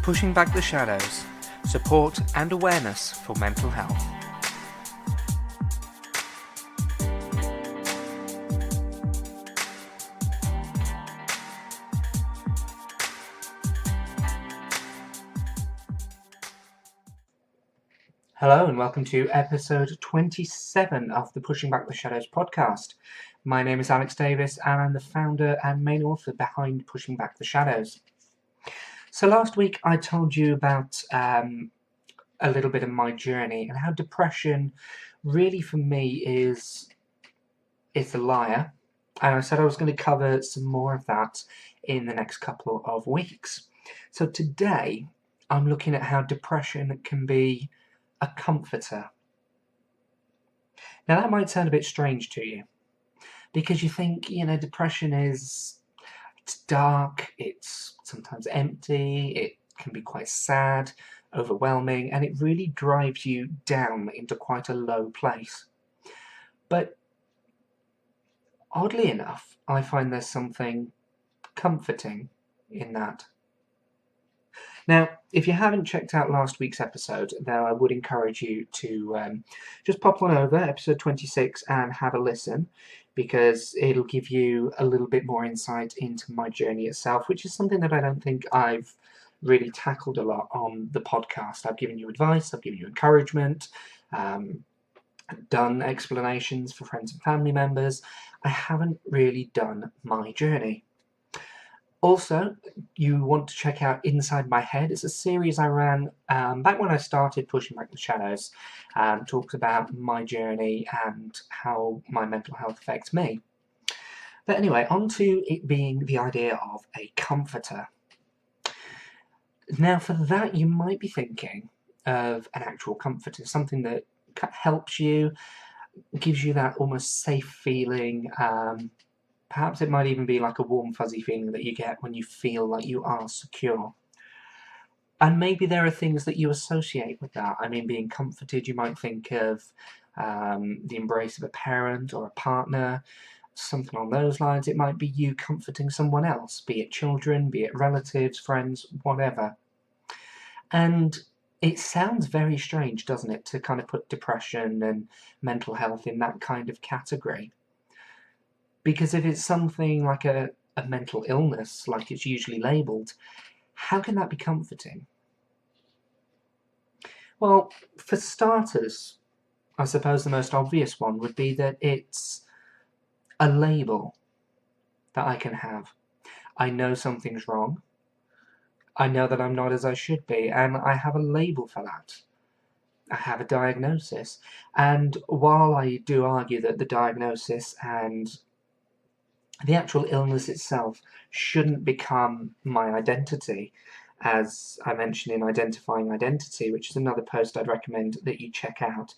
Pushing Back the Shadows, support and awareness for mental health. Hello and welcome to episode 27 of the Pushing Back the Shadows podcast. My name is Alex Davis and I'm the founder and main author behind Pushing Back the Shadows. So last week I told you about a little bit of my journey and how depression really for me is a liar. And I said I was going to cover some more of that in the next couple of weeks. So today I'm looking at how depression can be a comforter. Now that might sound a bit strange to you because you think, depression it's dark, it's sometimes empty, it can be quite sad, overwhelming, and it really drives you down into quite a low place. But oddly enough, I find there's something comforting in that. Now, if you haven't checked out last week's episode, then I would encourage you to just pop on over, episode 26, and have a listen, because it'll give you a little bit more insight into my journey itself, which is something that I don't think I've really tackled a lot on the podcast. I've given you advice, I've given you encouragement, done explanations for friends and family members. I haven't really done my journey. Also, you want to check out Inside My Head. It's a series I ran back when I started Pushing Back the Shadows. Talks about my journey and how my mental health affects me. But anyway, on to it being the idea of a comforter. Now for that, you might be thinking of an actual comforter, something that helps you, gives you that almost safe feeling. Perhaps it might even be like a warm, fuzzy feeling that you get when you feel like you are secure. And maybe there are things that you associate with that. I mean, being comforted, you might think of the embrace of a parent or a partner, something along those lines. It might be you comforting someone else, be it children, be it relatives, friends, whatever. And it sounds very strange, doesn't it, to kind of put depression and mental health in that kind of category. Because if it's something like a mental illness, like it's usually labelled, how can that be comforting? Well, for starters, I suppose the most obvious one would be that it's a label that I can have. I know something's wrong. I know that I'm not as I should be, and I have a label for that. I have a diagnosis. And while I do argue that the diagnosis and the actual illness itself shouldn't become my identity, as I mentioned in Identifying Identity, which is another post I'd recommend that you check out.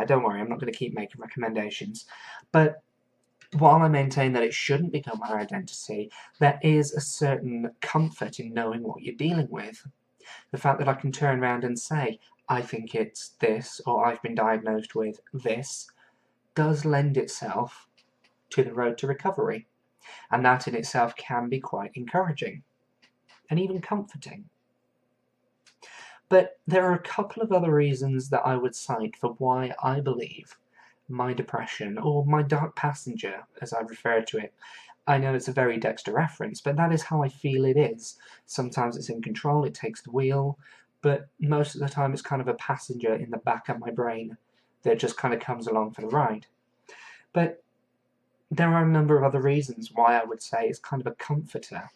Don't worry, I'm not going to keep making recommendations. But while I maintain that it shouldn't become my identity, there is a certain comfort in knowing what you're dealing with. The fact that I can turn around and say, I think it's this, or I've been diagnosed with this, does lend itself to the road to recovery. And that in itself can be quite encouraging and even comforting. But there are a couple of other reasons that I would cite for why I believe my depression, or my dark passenger as I refer to it. I know it's a very Dexter reference, but that is how I feel it is. Sometimes it's in control, it takes the wheel, but most of the time it's kind of a passenger in the back of my brain that just kind of comes along for the ride. But there are a number of other reasons why I would say it's kind of a comforter.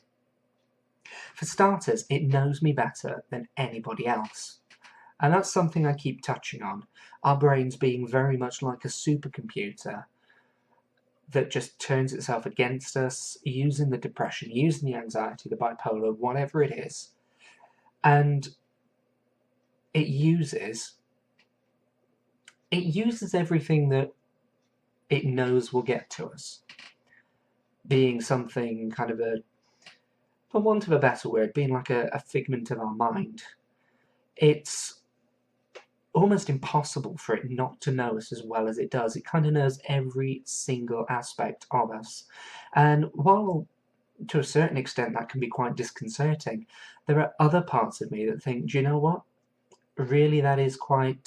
For starters, it knows me better than anybody else. And that's something I keep touching on. Our brains being very much like a supercomputer that just turns itself against us, using the depression, using the anxiety, the bipolar, whatever it is. And it uses everything that it knows will get to us, being something kind of for want of a better word, being like a figment of our mind. It's almost impossible for it not to know us as well as it does. It kind of knows every single aspect of us. And while to a certain extent, that can be quite disconcerting. There are other parts of me that think, do you know what? Really, that is quite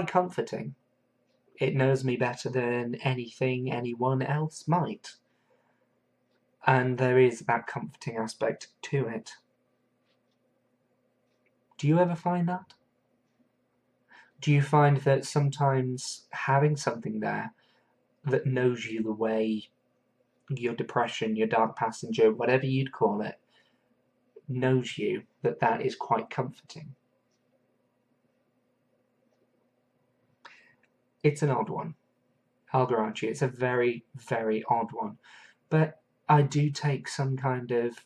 comforting. It knows me better than anything anyone else might. And there is that comforting aspect to it. Do you ever find that? Do you find that sometimes having something there that knows you the way your depression, your dark passenger, whatever you'd call it, knows you, that is quite comforting? It's an odd one. I'll grant you, it's a very, very odd one. But I do take some kind of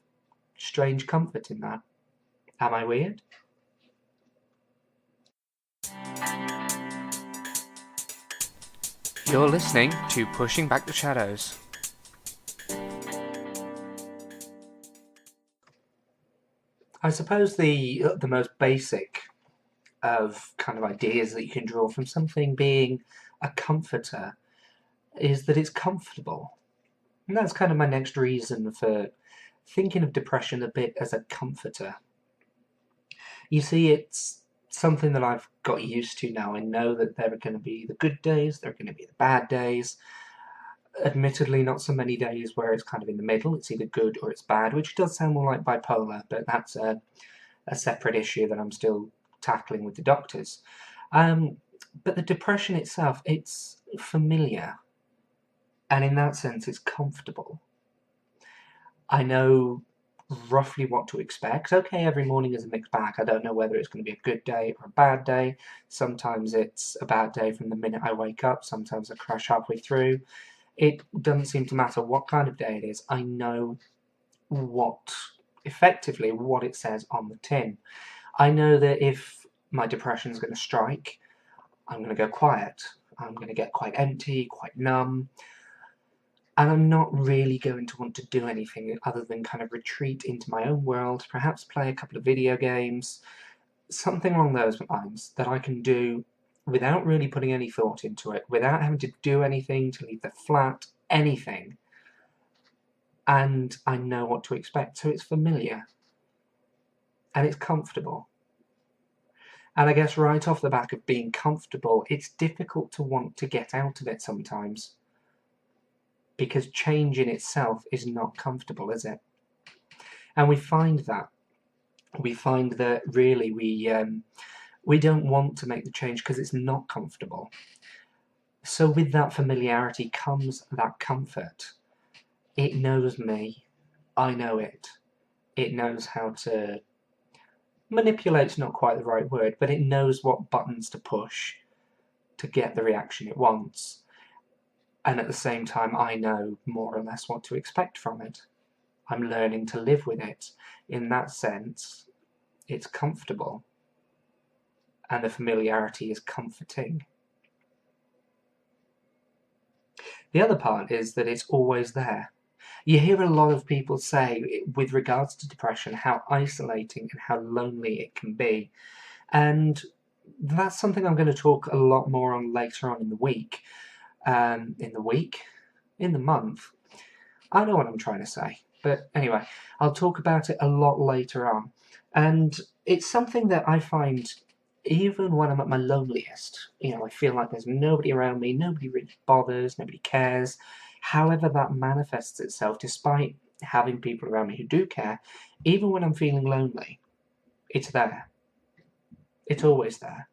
strange comfort in that. Am I weird? You're listening to Pushing Back the Shadows. I suppose the most basic of kind of ideas that you can draw from something being a comforter is that it's comfortable. And that's kind of my next reason for thinking of depression a bit as a comforter. You see, it's something that I've got used to now. I know that there are going to be the good days, there are going to be the bad days. Admittedly, not so many days where it's kind of in the middle. It's either good or it's bad, which does sound more like bipolar, but that's a separate issue that I'm still tackling with the doctors. But the depression itself, it's familiar. And in that sense, it's comfortable. I know roughly what to expect. Okay, every morning is a mixed bag. I don't know whether it's going to be a good day or a bad day. Sometimes it's a bad day from the minute I wake up. Sometimes I crash halfway through. It doesn't seem to matter what kind of day it is. I know effectively what it says on the tin. I know that if my depression is going to strike, I'm going to go quiet. I'm going to get quite empty, quite numb. And I'm not really going to want to do anything other than kind of retreat into my own world, perhaps play a couple of video games, something along those lines that I can do without really putting any thought into it, without having to do anything, to leave the flat, anything. And I know what to expect, so it's familiar. And it's comfortable. And I guess right off the back of being comfortable, it's difficult to want to get out of it sometimes. Because change in itself is not comfortable, is it? And we find that. We find that really we don't want to make the change because it's not comfortable. So with that familiarity comes that comfort. It knows me. I know it. It knows how to... Manipulate's not quite the right word, but it knows what buttons to push to get the reaction it wants. And at the same time, I know more or less what to expect from it. I'm learning to live with it. In that sense, it's comfortable. And the familiarity is comforting. The other part is that it's always there. You hear a lot of people say, with regards to depression, how isolating and how lonely it can be. And that's something I'm going to talk a lot more on later on in the week. In the month. I know what I'm trying to say. But anyway, I'll talk about it a lot later on. And it's something that I find, even when I'm at my loneliest, I feel like there's nobody around me, nobody really bothers, nobody cares. However that manifests itself, despite having people around me who do care, even when I'm feeling lonely, it's there. It's always there.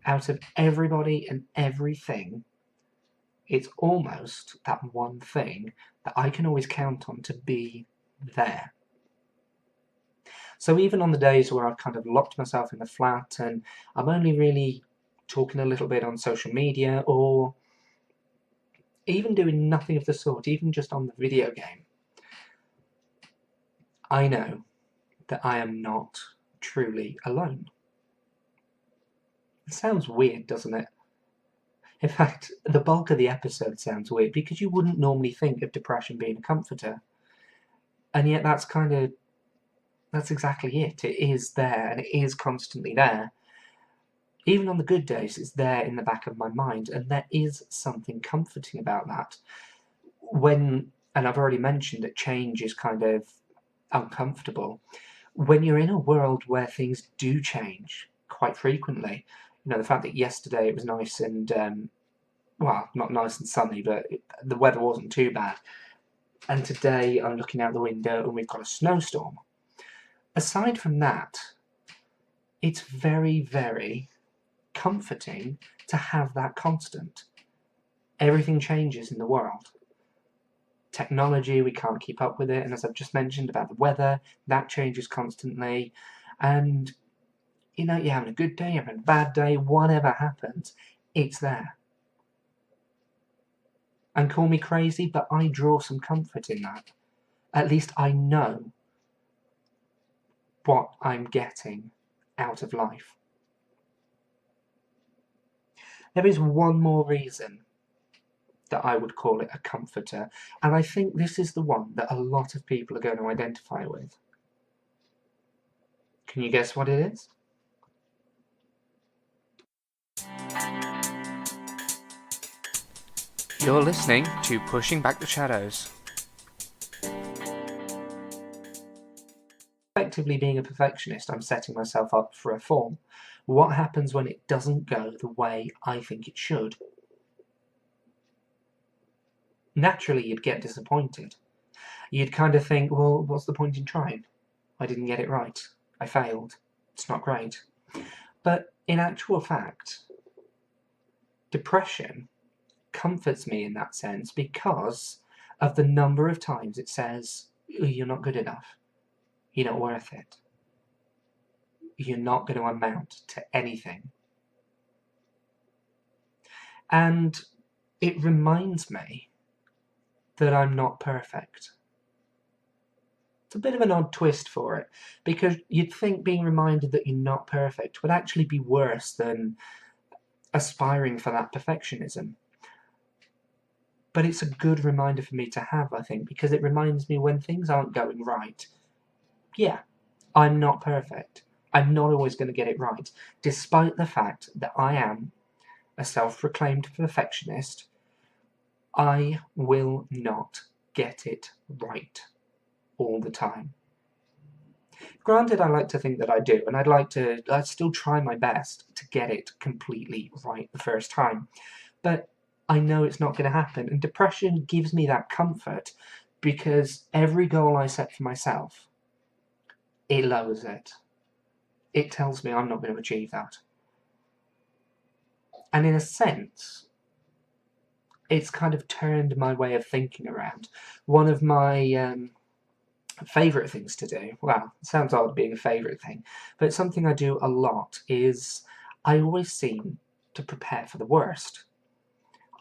Out of everybody and everything, it's almost that one thing that I can always count on to be there. So even on the days where I've kind of locked myself in the flat and I'm only really talking a little bit on social media, or even doing nothing of the sort, even just on the video game, I know that I am not truly alone. It sounds weird, doesn't it? In fact, the bulk of the episode sounds weird because you wouldn't normally think of depression being a comforter. And yet that's exactly it. It is there, and it is constantly there. Even on the good days, it's there in the back of my mind, and there is something comforting about that. and I've already mentioned that change is kind of uncomfortable, when you're in a world where things do change quite frequently, the fact that yesterday it was nice and, well, not nice and sunny, but the weather wasn't too bad, and today I'm looking out the window and we've got a snowstorm. Aside from that, it's very, very comforting to have that constant. Everything changes in the world. Technology, we can't keep up with it, and as I've just mentioned about the weather, that changes constantly, and you're having a good day, you're having a bad day, whatever happens, it's there. And call me crazy, but I draw some comfort in that. At least I know what I'm getting out of life. There is one more reason that I would call it a comforter, and I think this is the one that a lot of people are going to identify with. Can you guess what it is? You're listening to Pushing Back the Shadows. Effectively being a perfectionist, I'm setting myself up for a fall. What happens when it doesn't go the way I think it should? Naturally, you'd get disappointed. You'd kind of think, well, what's the point in trying? I didn't get it right. I failed. It's not great. But in actual fact, depression comforts me in that sense because of the number of times it says, you're not good enough. You're not worth it. You're not going to amount to anything. And it reminds me that I'm not perfect. It's a bit of an odd twist for it, because you'd think being reminded that you're not perfect would actually be worse than aspiring for that perfectionism. But it's a good reminder for me to have, I think, because it reminds me when things aren't going right, yeah, I'm not perfect. I'm not always going to get it right, despite the fact that I am a self-proclaimed perfectionist. I will not get it right all the time. Granted, I like to think that I do, and I'd still try my best to get it completely right the first time. But I know it's not going to happen, and depression gives me that comfort because every goal I set for myself, it lowers it. It tells me I'm not going to achieve that. And in a sense, it's kind of turned my way of thinking around. One of my favourite things to do, well, it sounds odd being a favourite thing, but something I do a lot is I always seem to prepare for the worst.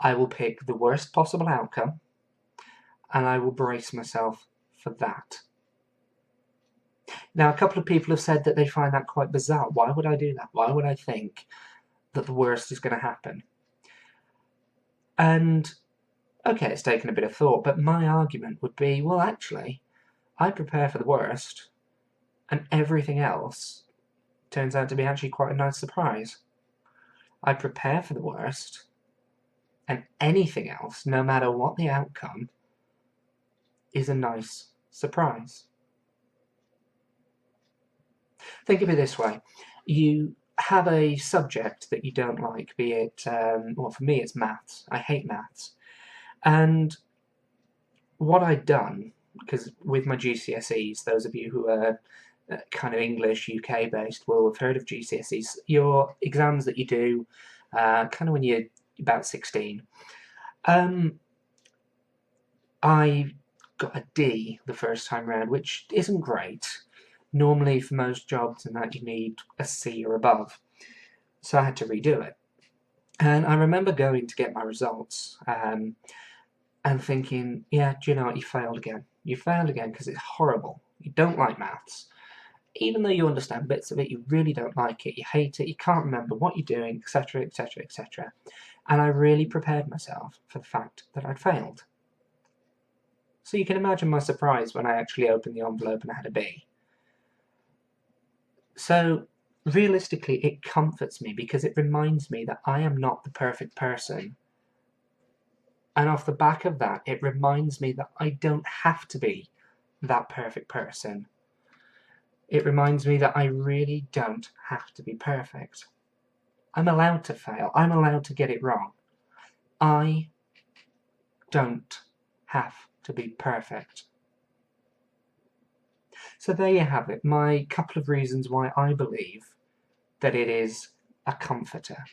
I will pick the worst possible outcome, and I will brace myself for that. Now, a couple of people have said that they find that quite bizarre. Why would I do that? Why would I think that the worst is going to happen? And, okay, it's taken a bit of thought, but my argument would be, well, actually, I prepare for the worst, and everything else turns out to be actually quite a nice surprise. I prepare for the worst, and anything else, no matter what the outcome, is a nice surprise. Think of it this way. You have a subject that you don't like, be it, well, for me it's maths. I hate maths. And what I'd done, because with my GCSEs, those of you who are kind of English, UK based, will have heard of GCSEs. Your exams that you do kind of when you're about 16. I got a D the first time round, which isn't great. Normally for most jobs and that you need a C or above. So I had to redo it. And I remember going to get my results and thinking, yeah, do you know what, you failed again. You failed again because it's horrible. You don't like maths. Even though you understand bits of it, you really don't like it, you hate it, you can't remember what you're doing, etc, etc, etc. And I really prepared myself for the fact that I'd failed. So you can imagine my surprise when I actually opened the envelope and I had a B. So, realistically, it comforts me because it reminds me that I am not the perfect person And off the back of that, it reminds me that I don't have to be that perfect person. It reminds me that I really don't have to be perfect. I'm allowed to fail. I'm allowed to get it wrong. I don't have to be perfect. So there you have it, my couple of reasons why I believe that it is a comforter.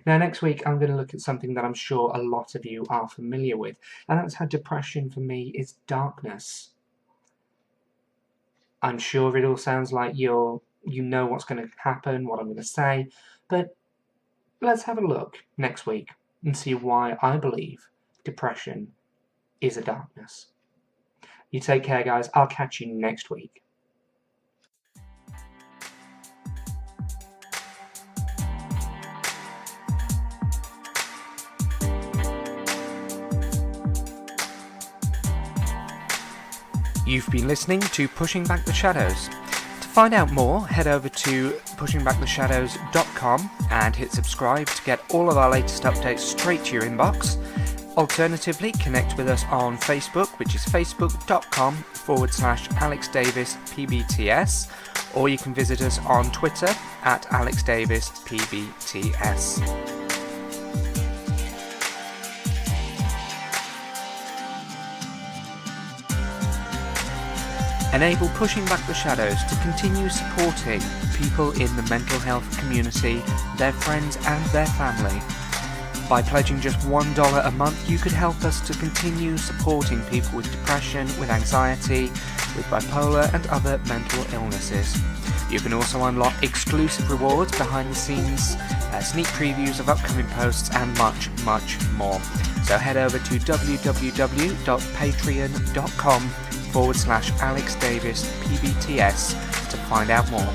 Now next week I'm going to look at something that I'm sure a lot of you are familiar with, and that's how depression for me is darkness. I'm sure it all sounds like you know what's going to happen, what I'm going to say, but let's have a look next week and see why I believe depression is a darkness. You take care, guys. I'll catch you next week. You've been listening to Pushing Back the Shadows. To find out more, head over to pushingbacktheshadows.com and hit subscribe to get all of our latest updates straight to your inbox. Alternatively, connect with us on Facebook, which is facebook.com/Alex Davis PBTS, or you can visit us on Twitter at Alex Davis PBTS. Enable Pushing Back the Shadows to continue supporting people in the mental health community, their friends and their family. By pledging just $1 a month, you could help us to continue supporting people with depression, with anxiety, with bipolar and other mental illnesses. You can also unlock exclusive rewards, behind the scenes, sneak previews of upcoming posts and much, much more. So head over to www.patreon.com/Alex Davis PBTS to find out more.